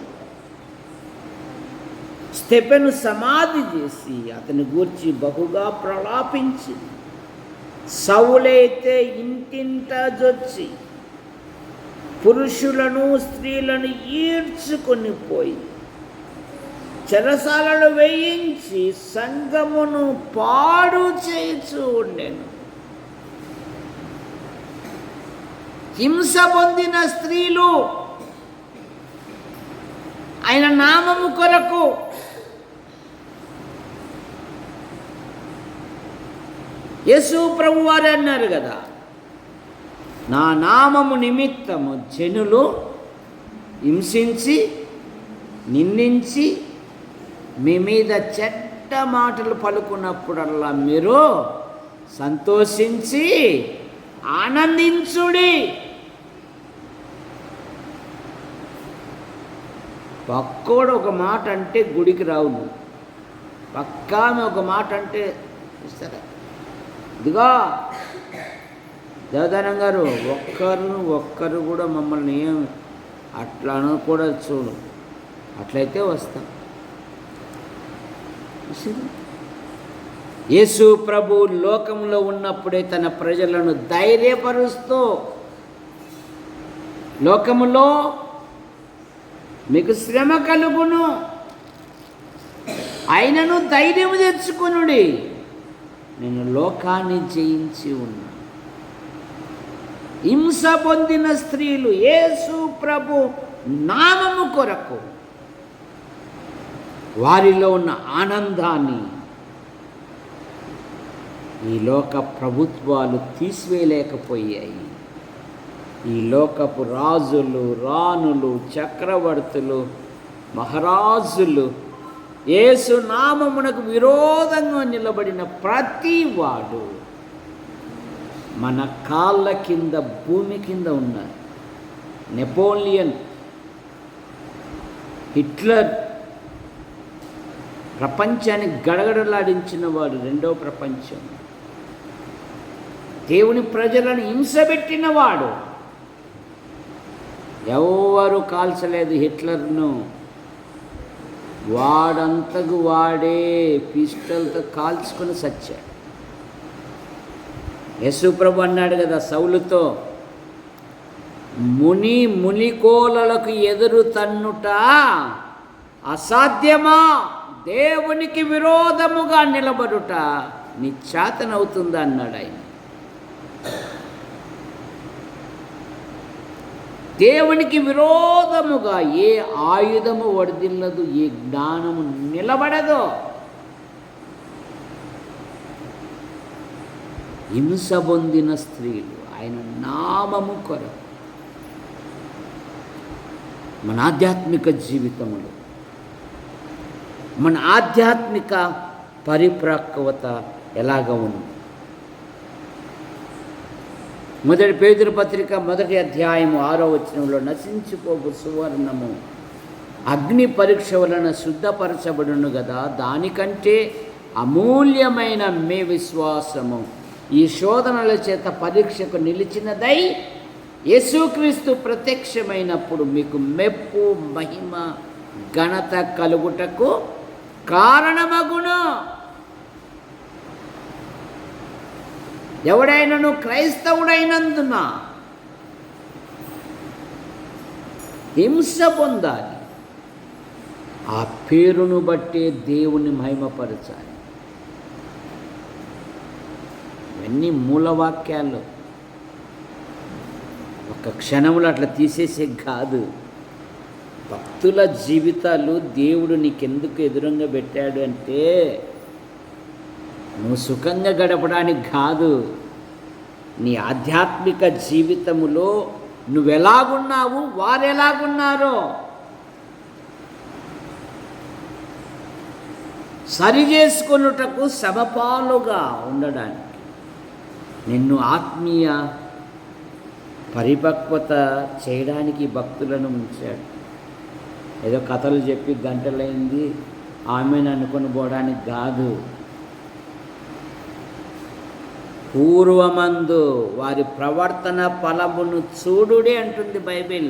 స్తెఫెను సమాధి చేసి అతని గూర్చి బహుగా ప్రలాపించి, సౌలైతే ఇంటింటా జొచ్చి పురుషులను స్త్రీలను ఈడ్చుకొని పోయి చెరసాలలో వేయించి సంఘమును పాడు చేయించు ఉండెను. హింస పొందిన స్త్రీలు ఆయన నామము కొరకు యేసు ప్రభువారు అన్నారు కదా, నా నామము నిమిత్తము జనులు హింసించి నిందించి మీ మీద చెడ్డ మాటలు పలుకున్నప్పుడల్లా మీరు సంతోషించి ఆనందించుడి. పక్కోడు ఒక మాట అంటే గుడికి రావు నువ్వు, పక్కామె ఒక మాట అంటే ఇస్తారా? ఇదిగో దేవదానం గారు, ఒక్కరు కూడా మమ్మల్ని ఏం అట్లా అనకూడదు చూడు, అట్లయితే వస్తాం. యేసు ప్రభు లోకంలో ఉన్నప్పుడే తన ప్రజలను ధైర్యపరుస్తూ, లోకములో మీకు శ్రమ కలుగును, అయినను ధైర్యము తెచ్చుకొనుడి, నేను లోకాన్ని జయించి ఉన్నా. హింస పొందిన స్త్రీలు యేసు ప్రభు నామము కొరకు వారిలో ఉన్న ఆనందాన్ని ఈ లోక ప్రభుత్వాలు తీసివేయలేకపోయాయి. ఈ లోకపు రాజులు, రాణులు, చక్రవర్తులు, మహారాజులు, యేసు నామమునకు విరోధంగా నిలబడిన ప్రతి వాడు మన కాళ్ళ కింద, భూమి కింద ఉన్నారు. నెపోలియన్, హిట్లర్ ప్రపంచాన్ని గడగడలాడించిన వాడు, రెండవ ప్రపంచం. దేవుని ప్రజలను హింసబెట్టినవాడు. ఎవరు కాల్చలేదు హిట్లర్ను, వాడంతకు వాడే పిస్టల్తో కాల్చుకొని చచ్చాడు. యేసుప్రభు అన్నాడు కదా సౌలుతో, మునికోలలకు ఎదురు తన్నుట అసాధ్యమా, దేవునికి విరోధముగా నిలబడుట నీ చేతనవుతుందా అన్నాడు ఆయన. దేవునికి విరోధముగా ఏ ఆయుధము వర్ధిల్లదు, ఏ జ్ఞానము నిలబడదు. హింస పొందిన స్త్రీలు ఆయన నామము కొరకు మన ఆధ్యాత్మిక జీవితములో మన ఆధ్యాత్మిక పరిపక్వత ఎలాగ ఉంది? మొదటి పేతురు పత్రిక 1వ అధ్యాయము 6వ వచనంలో, నశించిపోవు సువర్ణము అగ్ని పరీక్ష వలన శుద్ధపరచబడును కదా, దానికంటే అమూల్యమైన మీ విశ్వాసము ఈ శోధనల చేత పరీక్షకు నిలిచినదై యేసుక్రీస్తు ప్రత్యక్షమైనప్పుడు మీకు మెప్పు, మహిమ, ఘనత కలుగుటకు కారణమగును. ఎవడైనను క్రైస్తవుడైనందున హింస పొందాలి, ఆ పేరును బట్టే దేవుని మహిమపరచాలి. ఇవన్నీ మూలవాక్యాలు. ఒక క్షణంలో అట్లా తీసేసే కాదు. భక్తుల జీవితాలు దేవుడు నీకెందుకు ఎదురుగా పెట్టాడు అంటే నువ్వు సుఖంగా గడపడానికి కాదు. నీ ఆధ్యాత్మిక జీవితములో నువ్వెలాగున్నావు, వారెలాగున్నారో సరి చేసుకొనుటకు సమపాలుగా ఉండడానికి, నిన్ను ఆత్మీయ పరిపక్వత చేయడానికి భక్తులను ఉంచాడు. ఏదో కథలు చెప్పి గంటలైంది ఆమెను అనుకొని పోవడానికి కాదు. పూర్వమందు వారి ప్రవర్తన ఫలమును చూడుడే అంటుంది బైబిల్.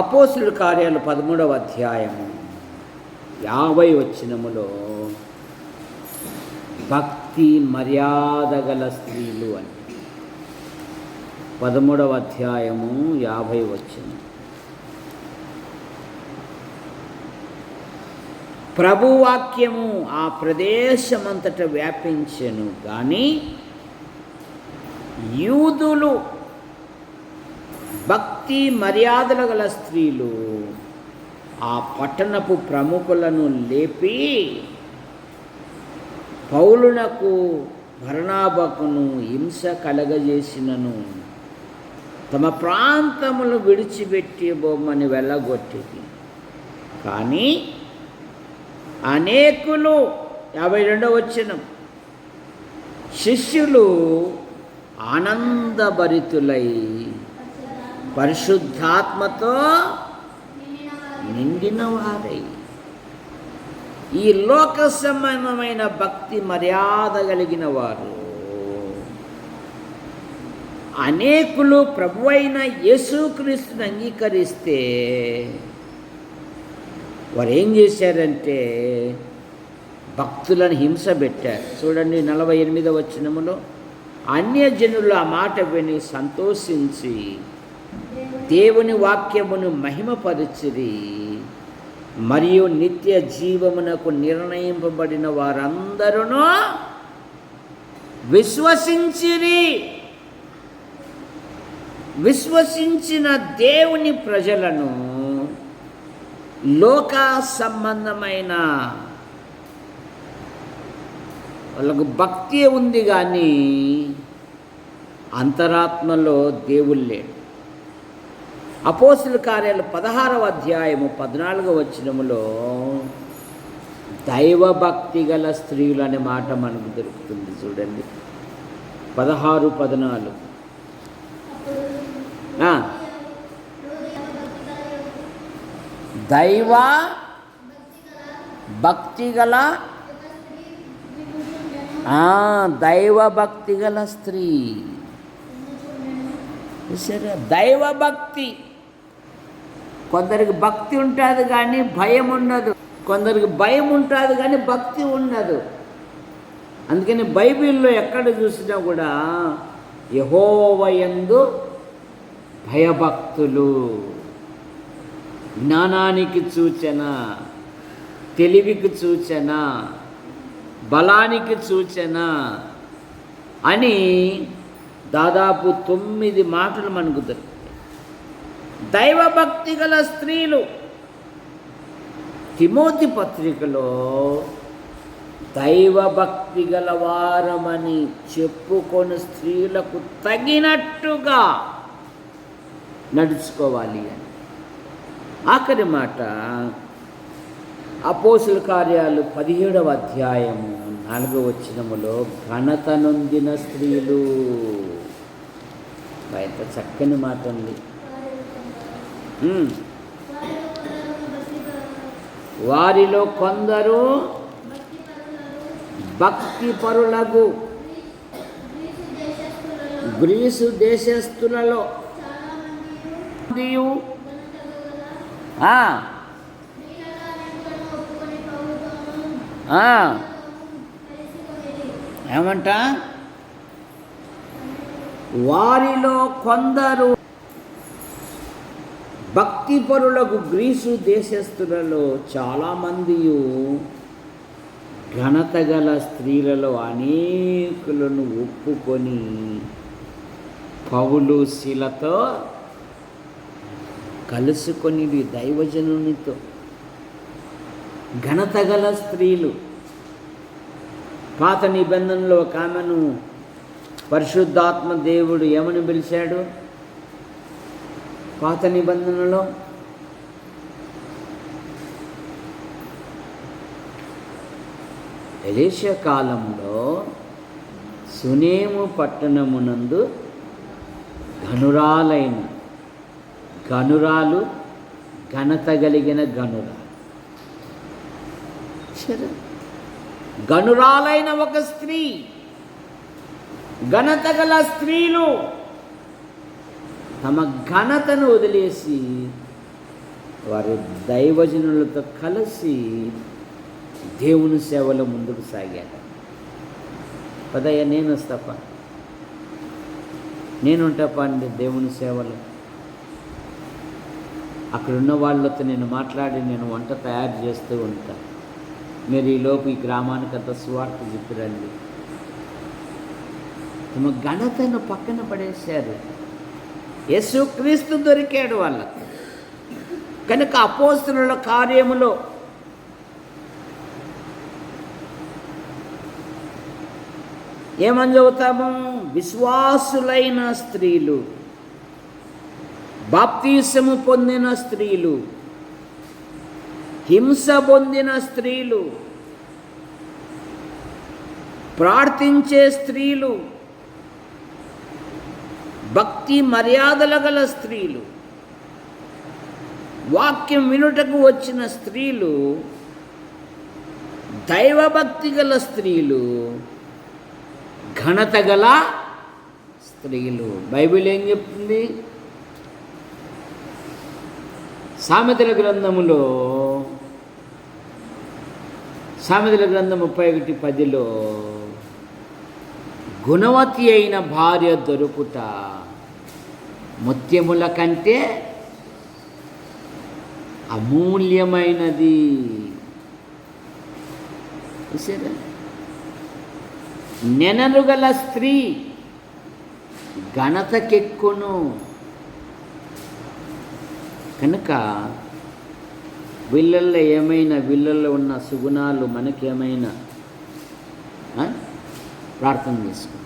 అపోస్తుల కార్యాలు 13వ అధ్యాయము 50వ వచనములో భక్తి మర్యాద గల స్త్రీలు అని 13వ అధ్యాయము 50వ వచనం. ప్రభువాక్యము ఆ ప్రదేశమంతట వ్యాపించెను కానీ యూదులు భక్తి మర్యాదలు గల స్త్రీలు ఆ పట్టణపు ప్రముఖులను లేపి పౌలునకు బర్నబాకును హింస కలగజేసినను తమ ప్రాంతములు విడిచిపెట్టి బొమ్మని వెళ్ళగొట్టేది. కానీ అనేకులు 52వ వచనం, శిష్యులు ఆనందభరితులై పరిశుద్ధాత్మతో నిండిన వారై ఈ లోక సంబంధమైన భక్తి మర్యాద కలిగిన వారు అనేకులు ప్రభువైన యేసుక్రీస్తుని అంగీకరిస్తే వారు ఏం చేశారంటే భక్తులను హింస పెట్టారు. చూడండి 48వ వచనములో, అన్యజనులు ఆ మాట విని సంతోషించి దేవుని వాక్యమును మహిమపరిచిరి, మరియు నిత్య జీవమునకు నిర్ణయింపబడిన వారందరూ విశ్వసించిరి. విశ్వసించిన దేవుని ప్రజలను లోక సంబంధమైన వాళ్ళకు భక్తి ఉంది కానీ అంతరాత్మలో దేవుడు లేడు. అపోస్తుల కార్యాలు 16వ అధ్యాయము 14వ వచనములో దైవభక్తి గల స్త్రీలు అనే మాట మనకు దొరుకుతుంది. చూడండి 16-14. దైవ భక్తి గల దైవభక్తి గల స్త్రీ. సరే, దైవభక్తి. కొందరికి భక్తి ఉంటుంది కానీ భయం ఉండదు, కొందరికి భయం ఉంటుంది కానీ భక్తి ఉండదు. అందుకని బైబిల్లో ఎక్కడ చూసినా కూడా యెహోవాయందు భయభక్తులు, జ్ఞానానికి సూచన, తెలివికి సూచన, బలానికి సూచన అని దాదాపు 9 మాటలు మనకు దొరుకుతాయి. దైవభక్తి గల స్త్రీలు. తిమోతి పత్రికలో దైవభక్తి గల వారమని చెప్పుకొని స్త్రీలకు తగినట్టుగా నడుచుకోవాలి అని. ఆఖరి మాట అపోస్తుల కార్యాలు 17వ అధ్యాయము 4వ వచనములో ఘనత నొందిన స్త్రీలు. ఎంత చక్కని మాట ఉంది. వారిలో కొందరు భక్తి పరులకు గ్రీసు దేశస్థులలో ఏమంట, వారిలో కొందరు భక్తిపరులకు గ్రీసు దేశస్థులలో చాలామంది ఘనత గల స్త్రీలలో అనేకులను ఒప్పుకొని పౌలు శీలతో కలుసుకొని దైవజనునితో. ఘనత గల స్త్రీలు. పాత నిబంధనలో ఒక ఆమెను పరిశుద్ధాత్మ దేవుడు ఏమని పిలిచాడు? పాత నిబంధనలో ఎలీషా కాలంలో సునేము పట్టణమునందు గనురాలు ఘనత కలిగిన గనురాలైన ఒక స్త్రీ, ఘనత గల స్త్రీలు తమ ఘనతను వదిలేసి వారి దైవజనులతో కలిసి దేవుని సేవలో ముందుకు సాగారు. పదయ్య నేను వస్తాప, నేనుంటాపా అండి దేవుని సేవలో. అక్కడున్న వాళ్ళతో నేను మాట్లాడి నేను వంట తయారు చేస్తూ ఉంటాను. మీరు ఈలోపు ఈ గ్రామానికి అంత సువార్త చెప్పిరండి. తమ ఘనతను పక్కన పడేశారు. యేసుక్రీస్తు దొరికాడు వాళ్ళకు. కనుక అపోస్తలుల కార్యములో ఏమని చదువుతాము? విశ్వాసులైన స్త్రీలు, బాప్తీసము పొందిన స్త్రీలు, హింస పొందిన స్త్రీలు, ప్రార్థించే స్త్రీలు, భక్తి మర్యాదల గల స్త్రీలు, వాక్యం వినుటకు వచ్చిన స్త్రీలు, దైవభక్తి గల స్త్రీలు, ఘనత గల స్త్రీలు. బైబిల్ ఏం చెప్తుంది? సామెతల గ్రంథం 31:10లో గుణవతి అయిన భార్య దొరుకుట ముత్యముల కంటే అమూల్యమైనది. నెనరు గల స్త్రీ ఘనతకెక్కును. కనుక వీళ్ళల్లో ఉన్న సుగుణాలు మనకేమైనా ప్రార్థన చేసుకో.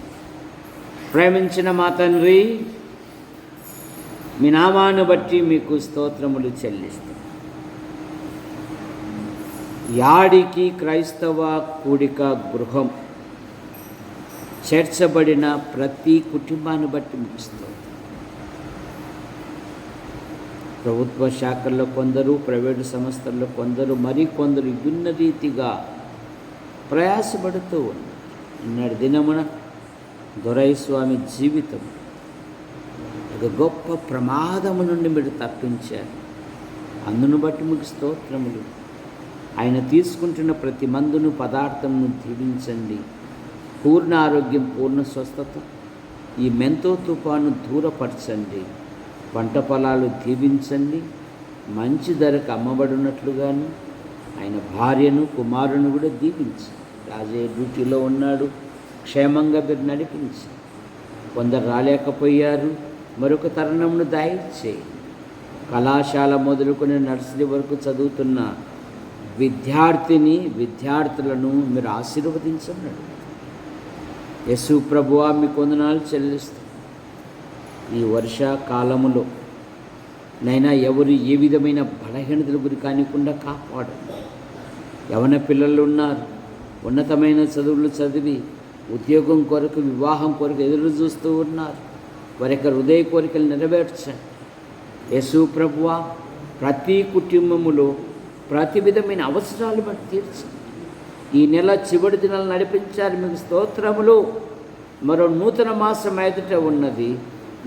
ప్రేమించిన మా తండ్రి, మీ నామాన్ని బట్టి మీకు స్తోత్రములు చెల్లిస్తాం. యాడికి క్రైస్తవ కూడిక గృహం చేర్చబడిన ప్రతి కుటుంబాన్ని బట్టి మీకు స్తోత్రం. ప్రభుత్వ శాఖల్లో కొందరు, ప్రైవేటు సంస్థల్లో కొందరు, మరికొందరు విభిన్న రీతిగా ప్రయాసపడుతూ ఉన్నారు. ఈనాటి దినమున దొరైస్వామి జీవితం ఒక గొప్ప ప్రమాదము నుండి మీరు తప్పించారు. అందును బట్టి మీకు స్తోత్రములు. ఆయన తీసుకుంటున్న ప్రతి మందును పదార్థమును దీవించండి. పూర్ణ ఆరోగ్యం, పూర్ణ స్వస్థత, ఈ మెంతో తుఫాను దూరపరచండి. పంట పొలాలు దీవించండి. మంచి ధరకు అమ్మబడినట్లుగాను ఆయన భార్యను, కుమారుని కూడా దీవించండి. రాజే డ్యూటీలో ఉన్నాడు, క్షేమంగా మీరు నడిపించండి. కొందరు రాలేకపోయారు. మరొక తరుణమును దయచేయి. కళాశాల మొదలుకొని నర్సరీ వరకు చదువుతున్న విద్యార్థులను మీరు ఆశీర్వదించండి. యేసు ప్రభువా, మీకు వందనాలు చెల్లిస్తాం. ఈ వర్షాకాలములో నైనా ఎవరు ఏ విధమైన బలహీనతల గురి కానికుండా కాపాడండి. యవన పిల్లలు ఉన్నారు, ఉన్నతమైన చదువులు చదివి ఉద్యోగం కొరకు, వివాహం కొరకు ఎదురు చూస్తూ ఉన్నారు. వారి యొక్క హృదయ కోరికలు నెరవేర్చండి. యేసు ప్రభువా, ప్రతి కుటుంబములో ప్రతి విధమైన అవసరాలు బట్టి తీర్చండి. ఈ నెల చివరి దినాలు నడిపించారు, మీకు స్తోత్రములు. మరో నూతన మాసం ఎదుట ఉన్నది.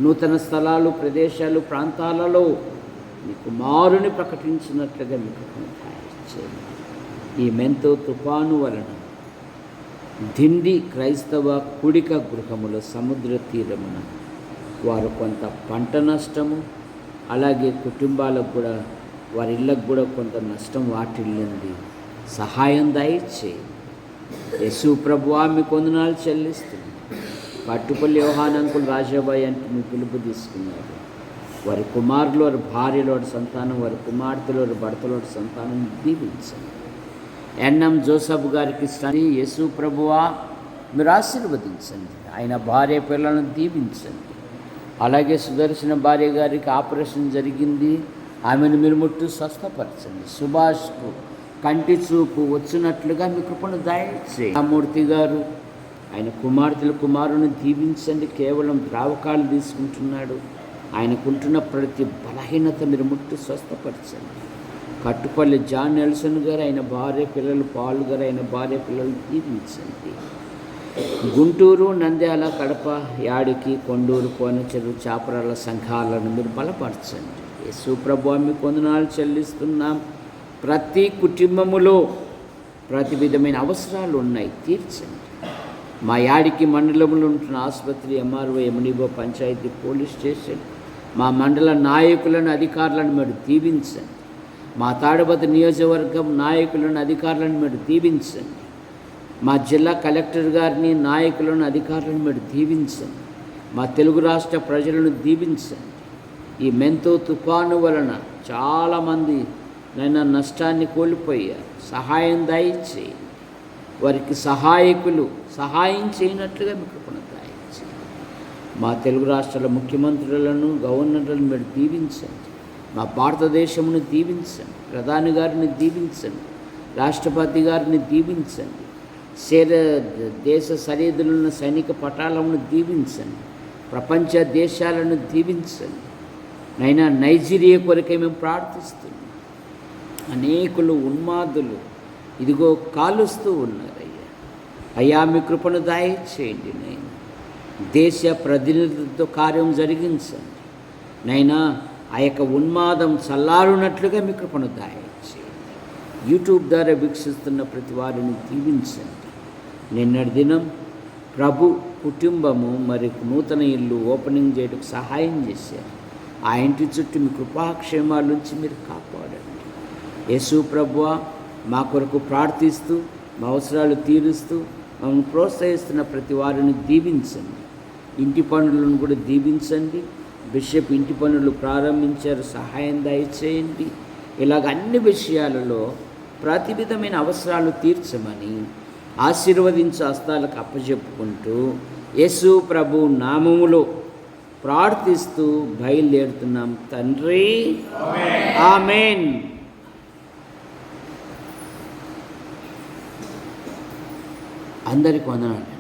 నూతన స్థలాలు, ప్రదేశాలు, ప్రాంతాలలో మీ కుమారుని ప్రకటించినట్లుగా మీకు చేయండి. ఈ మెంతో తుఫాను వలన దిండి క్రైస్తవ కుడిక గృహములో సముద్ర తీరమున వారు కొంత పంట నష్టము, అలాగే కుటుంబాలకు కూడా, వారి ఇళ్ళకు కూడా కొంత నష్టం వాటిల్లింది. సహాయం దయచేయండి. యేసు ప్రభువా, మీకు వందనాలు చెల్లిస్తుంది. పట్టుపల్లి యోహానంకులు రాజాబాయి అంటే మీ పిలుపు తీసుకున్నారు. వారి కుమారులు, వారి భార్యలు, వారి సంతానం, వారి కుమార్తెలు, వారి భర్తలు, వారి సంతానం దీవించండి. ఎన్ఎం జోసఫ్ గారికి ఇష్టం యేసు ప్రభువా, మీరు ఆశీర్వదించండి. ఆయన భార్య పిల్లలను దీవించండి. అలాగే సుదర్శన భార్య గారికి ఆపరేషన్ జరిగింది, ఆమెను మీరు ముట్టు స్వస్థపరచండి. సుభాష్కు కంటి చూపు వచ్చినట్లుగా మీ కృపను దయచేయండి. రామూర్తి గారు, ఆయన కుమారుని దీవించండి. కేవలం ద్రావకాలు తీసుకుంటున్నాడు. ఆయనకుంటున్న ప్రతి బలహీనత మీరు ముట్టు స్వస్థపరచండి. కట్టుపల్లి జాన్ నెల్సన్ గారు, ఆయన భార్య పిల్లలు, పాలు గారు, ఆయన భార్య పిల్లలు దీవించండి. గుంటూరు, నంద్యాల, కడప, యాడికి, కొండూరు, కోనచెరు, చాపరాల సంఘాలను మీరు బలపరచండి. యేసు ప్రభువా, మీకు వందనాలు చెల్లిస్తున్నాం. ప్రతి కుటుంబములో ప్రతి విధమైన అవసరాలు ఉన్నాయి, తీర్చండి. మా యాడికి మండలంలో ఉంటున్న ఆసుపత్రి, ఎంఆర్ఓ, ఎండిఓ, పంచాయతీ, పోలీస్ స్టేషన్, మా మండల నాయకులను, అధికారులను మీరు దీవించండి. మా తాడపతి నియోజకవర్గం నాయకులను, అధికారులను మీరు దీవించండి. మా జిల్లా కలెక్టర్ గారిని, నాయకులను, అధికారులను మీరు దీవించండి. మా తెలుగు రాష్ట్ర ప్రజలను దీవించండి. ఈ మెంతో తుఫాను వలన చాలామంది నైనా నష్టాన్ని కోల్పోయారు. సహాయం దయచేయండి. వారికి సహాయం చేయనట్లుగా మీకు కృపను దయచేయండి. మా తెలుగు రాష్ట్రాల ముఖ్యమంత్రులను, గవర్నర్లను మీరు దీవించండి. మా భారతదేశమును దీవించండి. ప్రధాని గారిని దీవించండి. రాష్ట్రపతి గారిని దీవించండి. దేశ సరిహద్దులున్న సైనిక పటాలను దీవించండి. ప్రపంచ దేశాలను దీవించండి. నైనా నైజీరియా కొరకే మేము ప్రార్థిస్తున్నాం. అనేకులు ఉన్మాదులు ఇదిగో కాలుస్తూ ఉన్నారయ్యా. అయ్యా, మీ కృపను దయచేయండి. నేను దేశ ప్రతినిధులతో కార్యం జరిగించండి. నైనా ఆ యొక్క ఉన్మాదం చల్లారునట్లుగా మీ కృపను దయచేయండి. యూట్యూబ్ ద్వారా వీక్షిస్తున్న ప్రతి వారిని దీవించండి. నిన్నటి దినం ప్రభు కుటుంబము మరి నూతన ఇల్లు ఓపెనింగ్ చేయడానికి సహాయం చేశారు. ఆ ఇంటి చుట్టూ మీ కృపాక్షేమాల నుంచి మీరు కాపాడండి. యేసు ప్రభువా, మా కొరకు ప్రార్థిస్తూ, మా అవసరాలు తీరుస్తూ మమ్మల్ని ప్రోత్సహిస్తున్న ప్రతి వారిని దీవించండి. ఇంటి పనులను కూడా దీవించండి. బిషప్ ఇంటి పనులు ప్రారంభించారు, సహాయం దయచేయండి. ఇలాగ అన్ని విషయాలలో ప్రతి విధమైన అవసరాలు తీర్చమని ఆశీర్వదించే హస్తాలకు అప్పచెప్పుకుంటూ యేసు ప్రభు నామములో ప్రార్థిస్తూ బయలుదేరుతున్నాం తండ్రి. ఆమేన్. అందరికీ వందనాలు.